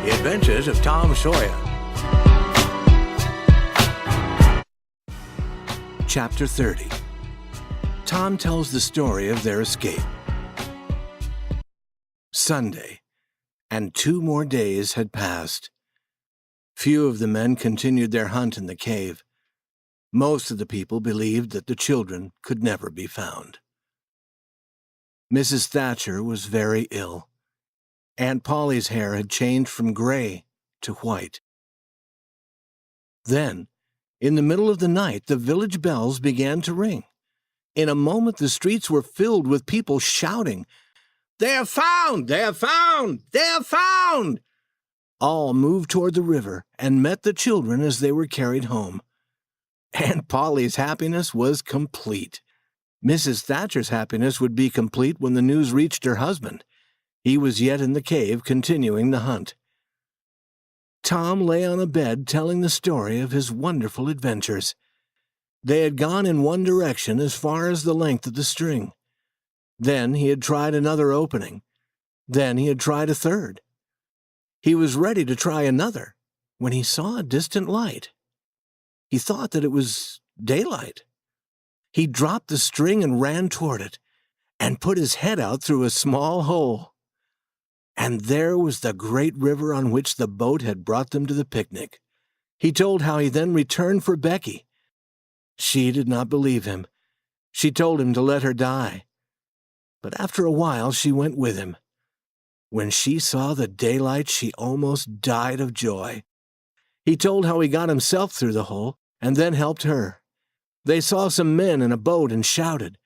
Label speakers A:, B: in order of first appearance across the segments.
A: The Adventures of Tom Sawyer. Chapter 30. Tom tells the story of their escape. Sunday, and 2 more days had passed. Few of the men continued their hunt in the cave. Most of the people believed that the children could never be found. Mrs. Thatcher was very ill. Aunt Polly's hair had changed from gray to white. Then, in the middle of the night, the village bells began to ring. In a moment, the streets were filled with people shouting, "They're found! They're found! They're found!" All moved toward the river and met the children as they were carried home. Aunt Polly's happiness was complete. Mrs. Thatcher's happiness would be complete when the news reached her husband. He was yet in the cave, continuing the hunt. Tom lay on a bed telling the story of his wonderful adventures. They had gone in one direction as far as the length of the string. Then he had tried another opening. Then he had tried a third. He was ready to try another when he saw a distant light. He thought that it was daylight. He dropped the string and ran toward it, and put his head out through a small hole. And there was the great river on which the boat had brought them to the picnic. He told how he then returned for Becky. She did not believe him. She told him to let her die. But after a while she went with him. When she saw the daylight, she almost died of joy. He told how he got himself through the hole and then helped her. They saw some men in a boat and shouted.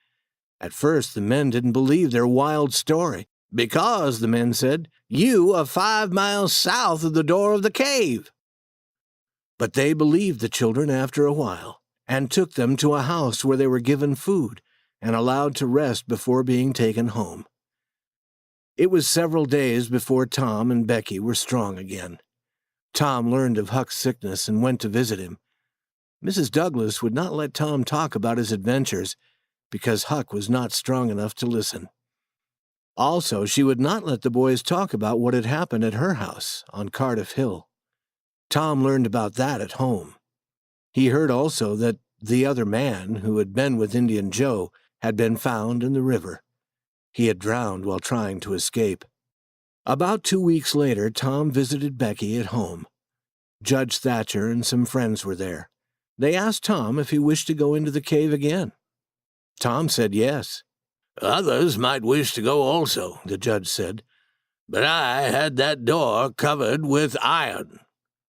A: At first the men didn't believe their wild story, because, the men said, "You are 5 miles south of the door of the cave." But they believed the children after a while, and took them to a house where they were given food and allowed to rest before being taken home. It was several days before Tom and Becky were strong again. Tom learned of Huck's sickness and went to visit him. Mrs. Douglas would not let Tom talk about his adventures because Huck was not strong enough to listen. Also, she would not let the boys talk about what had happened at her house on Cardiff Hill. Tom learned about that at home. He heard also that the other man, who had been with Indian Joe, had been found in the river. He had drowned while trying to escape. About 2 weeks later, Tom visited Becky at home. Judge Thatcher and some friends were there. They asked Tom if he wished to go into the cave again. Tom said yes. "Others might wish to go also," the judge said, "but I had that door covered with iron,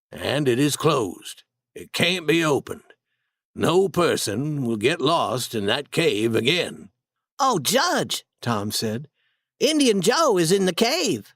A: and it is closed. It can't be opened. No person will get lost in that cave again."
B: "Oh, Judge," Tom said, "Indian Joe is in the cave."